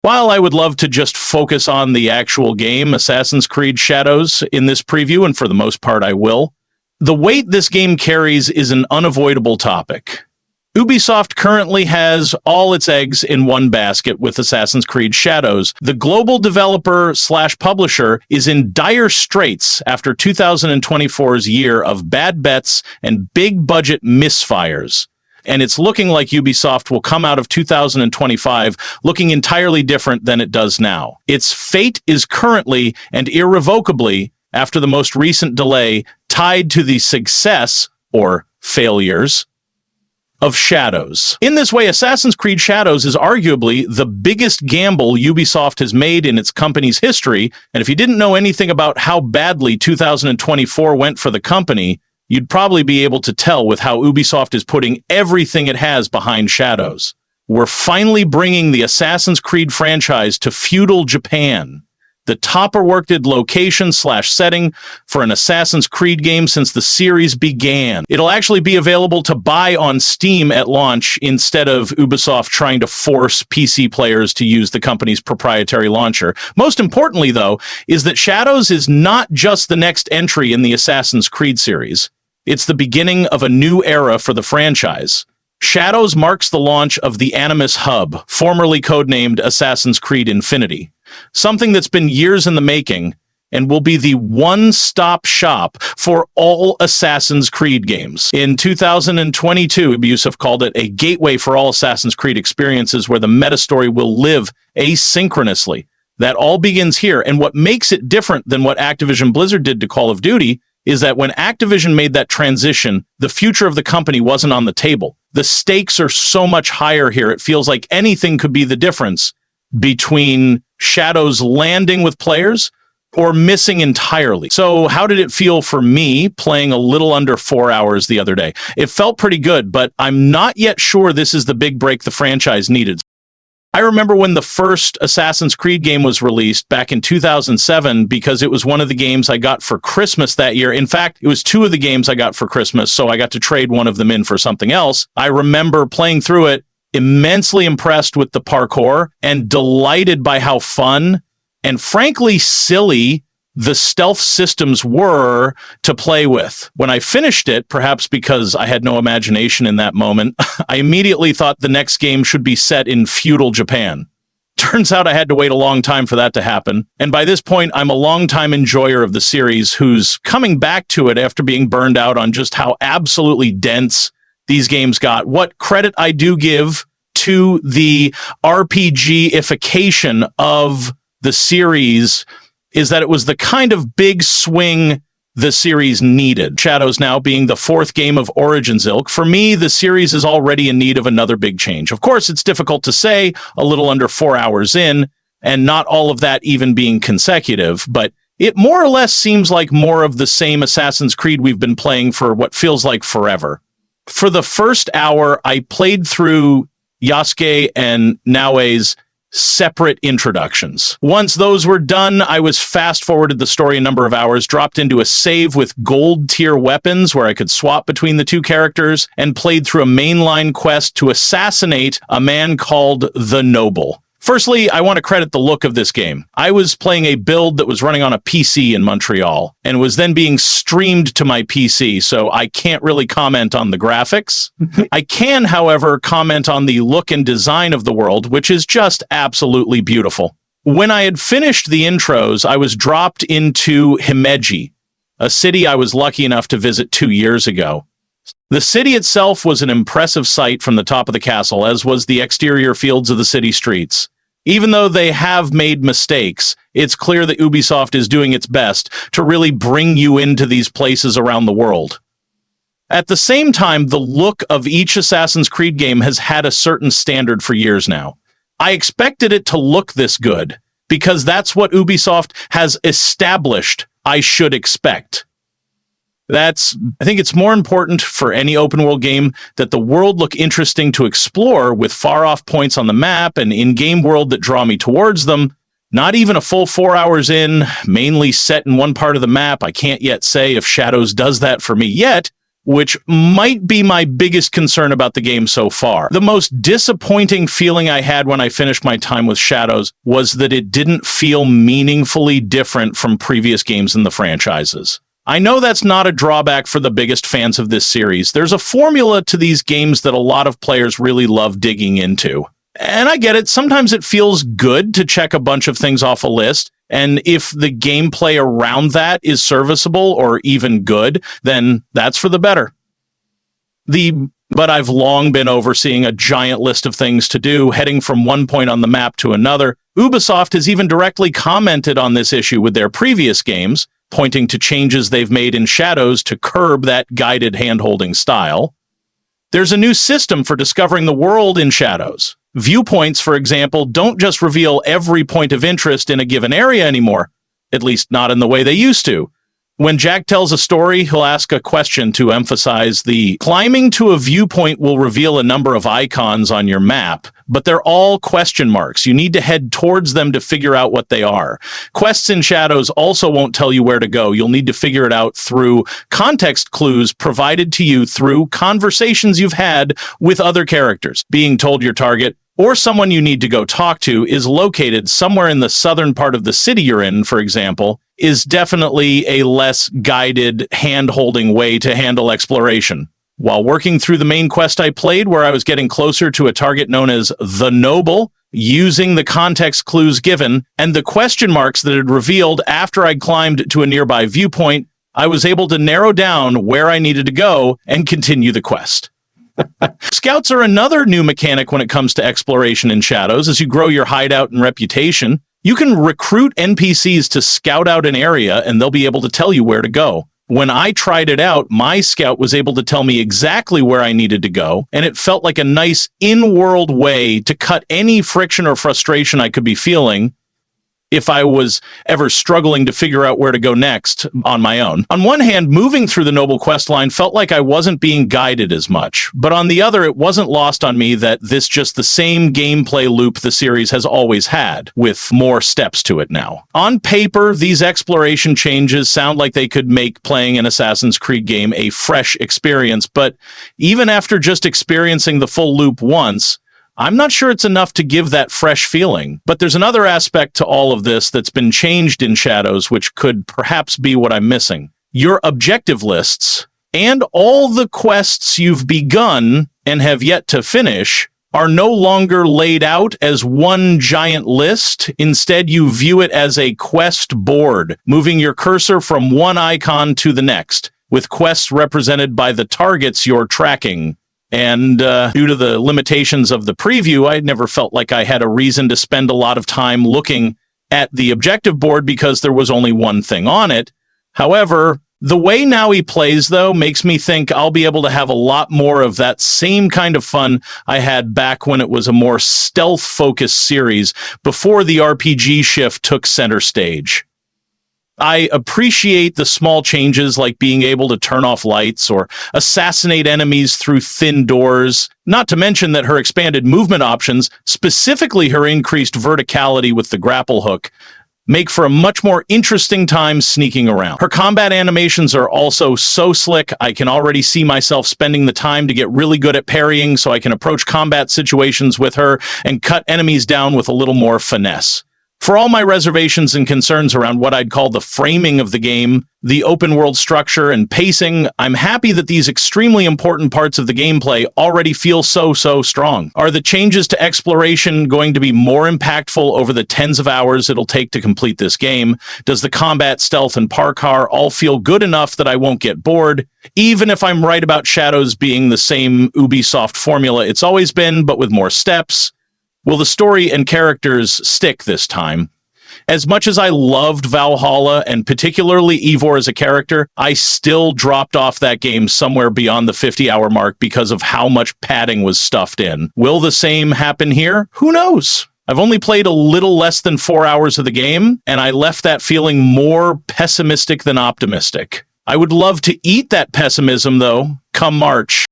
While I would love to just focus on the actual game, Assassin's Creed Shadows, in this preview, and for the most part I will, the weight this game carries is an unavoidable topic. Ubisoft currently has all its eggs in one basket with Assassin's Creed Shadows. The global developer/publisher is in dire straits after 2024's year of bad bets and big budget misfires. And it's looking like Ubisoft will come out of 2025 looking entirely different than it does now. Its fate is currently and irrevocably, after the most recent delay, tied to the success, or failures, of Shadows. In this way, Assassin's Creed Shadows is arguably the biggest gamble Ubisoft has made in its company's history, and if you didn't know anything about how badly 2024 went for the company, you'd probably be able to tell with how Ubisoft is putting everything it has behind Shadows. We're finally bringing the Assassin's Creed franchise to feudal Japan, the top-worked location/setting for an Assassin's Creed game since the series began. It'll actually be available to buy on Steam at launch instead of Ubisoft trying to force PC players to use the company's proprietary launcher. Most importantly, though, is that Shadows is not just the next entry in the Assassin's Creed series. It's the beginning of a new era for the franchise. Shadows marks the launch of the Animus Hub, formerly codenamed Assassin's Creed Infinity, something that's been years in the making and will be the one-stop shop for all Assassin's Creed games. In 2022, Ubisoft called it a gateway for all Assassin's Creed experiences where the meta-story will live asynchronously. That all begins here, and what makes it different than what Activision Blizzard did to Call of Duty is that when Activision made that transition, the future of the company wasn't on the table. The stakes are so much higher here, it feels like anything could be the difference between Shadows landing with players or missing entirely. So how did it feel for me playing a little under 4 hours the other day? It felt pretty good, but I'm not yet sure this is the big break the franchise needed. I remember when the first Assassin's Creed game was released back in 2007 because it was one of the games I got for Christmas that year. In fact, it was two of the games I got for Christmas, so I got to trade one of them in for something else. I remember playing through it, immensely impressed with the parkour and delighted by how fun and frankly silly the stealth systems were to play with. When I finished it, perhaps because I had no imagination in that moment, I immediately thought the next game should be set in feudal Japan. Turns out I had to wait a long time for that to happen, and by this point, I'm a longtime enjoyer of the series who's coming back to it after being burned out on just how absolutely dense these games got. What credit I do give to the RPG-ification of the series is that it was the kind of big swing the series needed. Shadows now being the fourth game of Origin's ilk, for me, the series is already in need of another big change. Of course, it's difficult to say a little under 4 hours in, and not all of that even being consecutive, but it more or less seems like more of the same Assassin's Creed we've been playing for what feels like forever. For the first hour, I played through Yasuke and Naoe's separate introductions. Once those were done, I was fast-forwarded the story a number of hours, dropped into a save with gold-tier weapons where I could swap between the two characters, and played through a mainline quest to assassinate a man called the Noble. Firstly, I want to credit the look of this game. I was playing a build that was running on a PC in Montreal and was then being streamed to my PC, so I can't really comment on the graphics. I can, however, comment on the look and design of the world, which is just absolutely beautiful. When I had finished the intros, I was dropped into Himeji, a city I was lucky enough to visit 2 years ago. The city itself was an impressive sight from the top of the castle, as was the exterior fields of the city streets. Even though they have made mistakes, it's clear that Ubisoft is doing its best to really bring you into these places around the world. At the same time, the look of each Assassin's Creed game has had a certain standard for years now. I expected it to look this good, because that's what Ubisoft has established I should expect. I think it's more important for any open world game that the world look interesting to explore with far off points on the map and in-game world that draw me towards them. Not even a full 4 hours in, mainly set in one part of the map. I can't yet say if Shadows does that for me yet, which might be my biggest concern about the game so far. The most disappointing feeling I had when I finished my time with Shadows was that it didn't feel meaningfully different from previous games in the franchises. I know that's not a drawback for the biggest fans of this series. There's a formula to these games that a lot of players really love digging into. And I get it, sometimes it feels good to check a bunch of things off a list, and if the gameplay around that is serviceable or even good, then that's for the better. But I've long been overseeing a giant list of things to do, heading from one point on the map to another. Ubisoft has even directly commented on this issue with their previous games, pointing to changes they've made in Shadows to curb that guided hand-holding style. There's a new system for discovering the world in Shadows. Viewpoints, for example, don't just reveal every point of interest in a given area anymore, at least not in the way they used to. When Jack tells a story, he'll ask a question to emphasize the climbing to a viewpoint will reveal a number of icons on your map, but they're all question marks. You need to head towards them to figure out what they are. Quests in Shadows also won't tell you where to go. You'll need to figure it out through context clues provided to you through conversations you've had with other characters. Being told your target, or someone you need to go talk to, is located somewhere in the southern part of the city you're in, for example, is definitely a less guided, hand-holding way to handle exploration. While working through the main quest I played, where I was getting closer to a target known as the Noble, using the context clues given, and the question marks that had revealed after I'd climbed to a nearby viewpoint, I was able to narrow down where I needed to go and continue the quest. Scouts are another new mechanic when it comes to exploration in Shadows. As you grow your hideout and reputation, you can recruit NPCs to scout out an area, and they'll be able to tell you where to go. When I tried it out, my scout was able to tell me exactly where I needed to go, and it felt like a nice in-world way to cut any friction or frustration I could be feeling if I was ever struggling to figure out where to go next on my own. On one hand, moving through the Noble quest line felt like I wasn't being guided as much, but on the other, it wasn't lost on me that this just the same gameplay loop the series has always had, with more steps to it now. On paper, these exploration changes sound like they could make playing an Assassin's Creed game a fresh experience, but even after just experiencing the full loop once, I'm not sure it's enough to give that fresh feeling. But there's another aspect to all of this that's been changed in Shadows, which could perhaps be what I'm missing. Your objective lists and all the quests you've begun and have yet to finish are no longer laid out as one giant list. Instead, you view it as a quest board, moving your cursor from one icon to the next, with quests represented by the targets you're tracking. And due to the limitations of the preview, I never felt like I had a reason to spend a lot of time looking at the objective board because there was only one thing on it. However, the way now he plays, though, makes me think I'll be able to have a lot more of that same kind of fun I had back when it was a more stealth-focused series before the RPG shift took center stage. I appreciate the small changes like being able to turn off lights or assassinate enemies through thin doors, not to mention that her expanded movement options, specifically her increased verticality with the grapple hook, make for a much more interesting time sneaking around. Her combat animations are also so slick, I can already see myself spending the time to get really good at parrying so I can approach combat situations with her and cut enemies down with a little more finesse. For all my reservations and concerns around what I'd call the framing of the game, the open world structure and pacing, I'm happy that these extremely important parts of the gameplay already feel so strong. Are the changes to exploration going to be more impactful over the tens of hours it'll take to complete this game? Does the combat, stealth, and parkour all feel good enough that I won't get bored? Even if I'm right about Shadows being the same Ubisoft formula it's always been, but with more steps, will the story and characters stick this time? As much as I loved Valhalla, and particularly Eivor as a character, I still dropped off that game somewhere beyond the 50-hour mark because of how much padding was stuffed in. Will the same happen here? Who knows? I've only played a little less than 4 hours of the game, and I left that feeling more pessimistic than optimistic. I would love to eat that pessimism, though, come March.